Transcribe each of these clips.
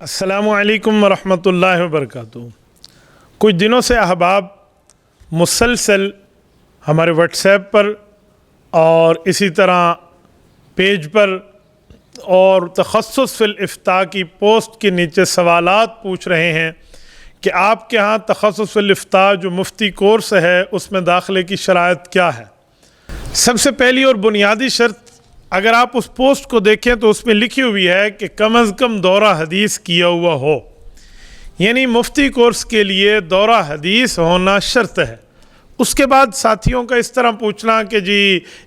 अस्सलामु अलैकुम वरहमतुल्लाहि वबरकातुहू। कुछ दिनों से अहबाब मुसलसल हमारे व्हाट्सएप पर और इसी तरह पेज पर और तखस्सुस फिल इफ्ता की पोस्ट के नीचे सवालात पूछ रहे हैं कि आपके यहाँ तखस्सुस फिल इफ्ता जो मुफ्ती कोर्स है उसमें दाखिले की शराइत क्या है। सबसे पहली और बुनियादी शर्त, अगर आप उस पोस्ट को देखें तो उसमें लिखी हुई है कि कम अज़ कम दौरा हदीस किया हुआ हो, यानी मुफ्ती कोर्स के लिए दौरा हदीस होना शर्त है। उसके बाद साथियों का इस तरह पूछना कि जी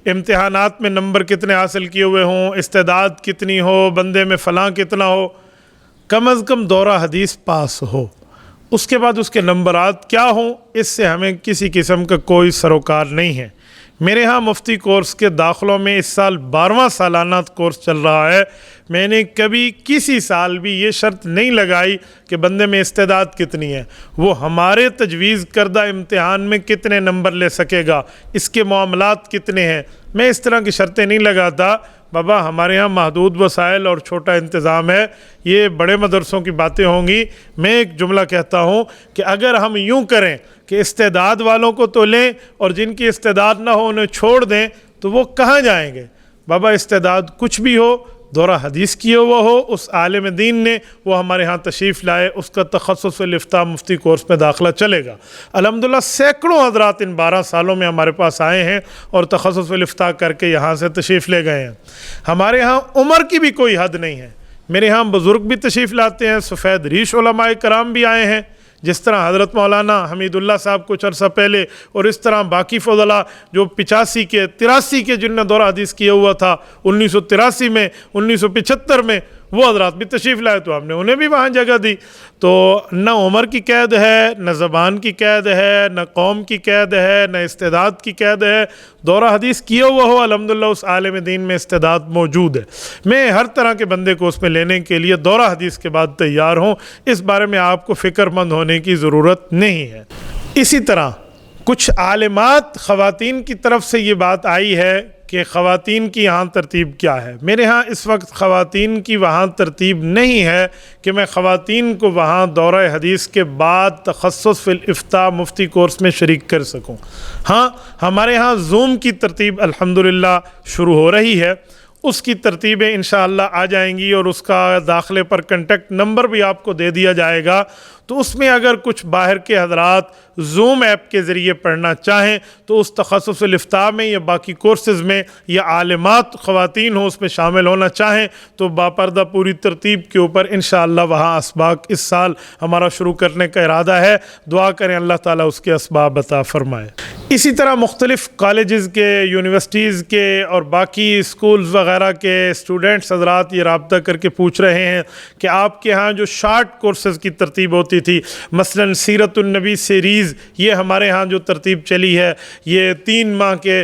इम्तिहानात में नंबर कितने हासिल किए हुए हों, इस्तेदाद कितनी हो, बंदे में फ़लाँ कितना हो, कम अज़ कम दौरा हदीस पास हो। उसके बाद उसके नंबरात क्या हों, इससे हमें किसी किस्म का कोई सरोकार नहीं है। मेरे यहाँ मुफ्ती कोर्स के दाखिलों में इस साल 12वां सालाना कोर्स चल रहा है। मैंने कभी किसी साल भी ये शर्त नहीं लगाई कि बंदे में इस्तेदाद कितनी है, वो हमारे तजवीज़ करदा इम्तिहान में कितने नंबर ले सकेगा, इसके मामलात कितने हैं, मैं इस तरह की शर्तें नहीं लगाता। बाबा हमारे यहाँ महदूद वसाइल और छोटा इंतज़ाम है, ये बड़े मदरसों की बातें होंगी। मैं एक जुमला कहता हूँ कि अगर हम यूँ करें कि इस्तेदाद वालों को तो लें और जिनकी इस्तेदाद ना हो उन्हें छोड़ दें तो वो कहाँ जाएंगे। बाबा इस्तेदाद कुछ भी हो, दौरा हदीस किया हुआ हो, उस आलिम दीन ने वो हमारे यहाँ तशरीफ़ लाए, उसका तखस्सुस फिल इफ्ता मुफ्ती कोर्स में दाखिला चलेगा। अल्हम्दुलिल्लाह सैकड़ों हज़रात इन 12 सालों में हमारे पास आए हैं और तखस्सुस फिल इफ्ता करके यहाँ से तशरीफ़ ले गए हैं। हमारे यहाँ उम्र की भी कोई हद नहीं है, मेरे यहाँ बुज़ुर्ग भी तशरीफ़ लाते हैं, सफ़ेद रीश उलमाए कराम भी आए हैं, जिस तरह हज़रत मौलाना हमीदुल्लाह साहब कुछ अर्सा पहले, और इस तरह बाकी फ़ज़ला जो 85 के 83 के जिनने दौरा हदीस किया हुआ था 1983 में, 1975 में, वो हज़रात भी तशरीफ़ लाए तो हमने उन्हें भी वहाँ जगह दी। तो न उम्र की कैद है, न ज़बान की कैद है, न कौम की कैद है, न इस्तेदाद की कैद है। दौरा हदीस किया हुआ हो, अल्हम्दुलिल्लाह उस आलिम दीन में इस्तेदाद मौजूद है। मैं हर तरह के बंदे को उसमें लेने के लिए दौरा हदीस के बाद तैयार हूँ, इस बारे में आपको फ़िक्रमंद होने की ज़रूरत नहीं है। इसी तरह कुछ आलिमात ख़वातीन की तरफ से ये बात आई है कि ख़वातीन की यहाँ तरतीब क्या है। मेरे यहाँ इस वक्त ख़वातीन की वहाँ तरतीब नहीं है कि मैं ख़वातीन को वहाँ दौरा हदीस के बाद तखस्सुस फिल इफ्ता मुफ्ती कोर्स में शरीक कर सकूँ। हाँ, हमारे यहाँ ज़ूम की तरतीब अल्हम्दुलिल्लाह शुरू हो रही है, उसकी तरतीबें इंशाअल्लाह आ जाएंगी और उसका दाखिले पर कंटेक्ट नंबर भी आपको दे दिया जाएगा। तो उसमें अगर कुछ बाहर के हज़रात ज़ूम ऐप के ज़रिए पढ़ना चाहें तो उस तखस्सुस फिल इफ्ता में या बाकी कोर्सेज़ में, या आलिमात ख़वातीन हो उसमें शामिल होना चाहें तो बापर्दा पूरी तरतीब के ऊपर इंशाअल्लाह वहाँ असबाक इस साल हमारा शुरू करने का इरादा है। दुआ करें अल्लाह ताला उसके असबाब अता फ़रमाए। इसी तरह मुख्तलिफ़ कॉलेजेस के, यूनिवर्सिटीज़ के और बाकी स्कूल्स वग़ैरह के स्टूडेंट्स हज़रात ये रब्ता करके पूछ रहे हैं कि आपके यहाँ जो शार्ट कोर्सेज़ की तरतीब होती थी, मसलन सीरतुन नबी सीरीज़, ये हमारे यहाँ जो तरतीब चली है ये 3 माह के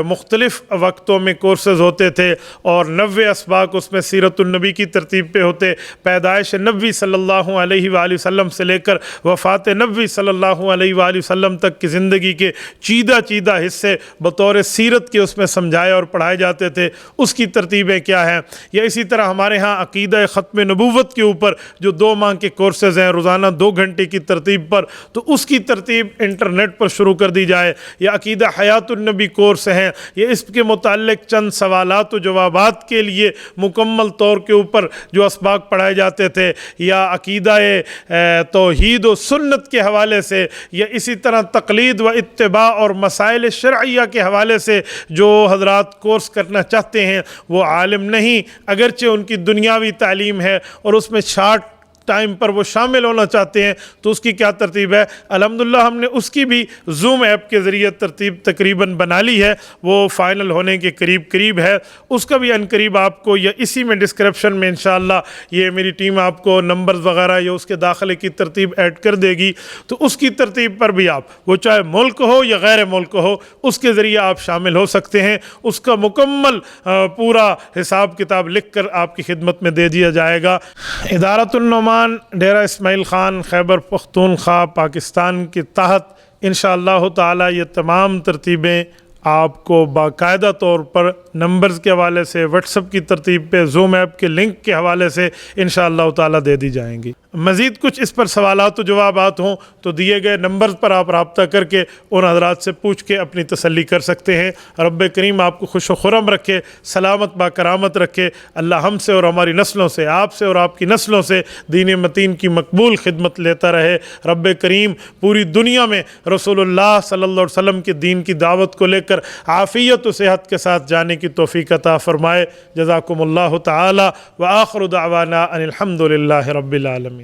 मुख्तलिफ़ वक्तों में कोर्सेज़ होते थे और 90 असबाक उसमें सीरतुन नबी की तरतीब पे होते। पैदाइश नबी सल्लल्लाहु अलैहि वसल्लम से लेकर वफ़ात नबी सल्लल्लाहु अलैहि वसल्लम तक की ज़िंदगी के चीदा हिस्से बतौर सीरत के उसमें समझाए और पढ़ाए जाते थे, उसकी तरतीबें क्या हैं। या इसी तरह हमारे यहाँ अक़ीदा ख़त्म नबूवत के ऊपर जो 2 माह के कोर्सेज़ हैं रोज़ाना 2 घंटे की तरतीब पर, तो उसकी तरतीब इंटरनेट पर शुरू कर दी जाए। या अक़ीदा हयातुन नबी कोर्स हैं, या इसके मुताल्लिक़ चंद सवालात व जवाबात के लिए मुकम्मल तौर के ऊपर जो असबाक पढ़ाए जाते थे, या अक़ीदा तौहीद व सुन्नत के हवाले से, या इसी तरह तक़लीद व इत्तिबा और मसाइल शरइया के हवाले से जो हज़रात कोर्स करना चाहते हैं वो आलिम नहीं, अगरचे उनकी दुनियावी तालीम है और उसमें शार्ट टाइम पर वो शामिल होना चाहते हैं, तो उसकी क्या तरतीब है। अल्हम्दुलिल्लाह हमने उसकी भी ज़ूम ऐप के ज़रिए तरतीब तकरीबन बना ली है, वो फ़ाइनल होने के करीब है। उसका भी अनकरीब आपको या इसी में डिस्क्रिप्शन में इंशाअल्लाह ये मेरी टीम आपको नंबर्स वग़ैरह या उसके दाखिले की तरतीब ऐड कर देगी। तो उसकी तरतीब पर भी आप, वो चाहे मुल्क हो या गैर मुल्क हो, उसके ज़रिए आप शामिल हो सकते हैं। उसका मुकम्मल पूरा हिसाब किताब लिख कर आपकी खिदमत में दे दिया जाएगा। इदारतुन नुमान डेरा इस्माइल ख़ान खैबर पख्तूनख्वा पाकिस्तान के तहत इंशाअल्लाह ताला ये तमाम तरतीबें آپ کو باقاعدہ طور پر نمبرز کے حوالے سے، واٹس ایپ کی ترتیب پہ، زوم ایپ کے لنک کے حوالے سے انشاءاللہ تعالیٰ دے دی جائیں گی۔ مزید کچھ اس پر سوالات و جوابات ہوں تو دیے گئے نمبرز پر آپ رابطہ کر کے ان حضرات سے پوچھ کے اپنی تسلی کر سکتے ہیں۔ رب کریم آپ کو خوش و خرم رکھے، سلامت با کرامت رکھے۔ اللہ ہم سے اور ہماری نسلوں سے، آپ سے اور آپ کی نسلوں سے دین متین کی مقبول خدمت لیتا رہے۔ رب کریم پوری دنیا میں رسول اللہ صلی اللہ علیہ وسلم کے دین کی دعوت کو لے کر عافیت و صحت کے ساتھ جانے کی توفیق عطا فرمائے۔ جزاکم اللہ تعالی وآخر دعوانا ان الحمد للہ رب العالمین۔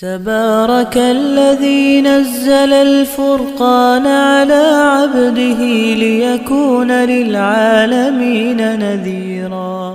تبارك الذي نزل الفرقان على عبده ليكون للعالمين نذيرا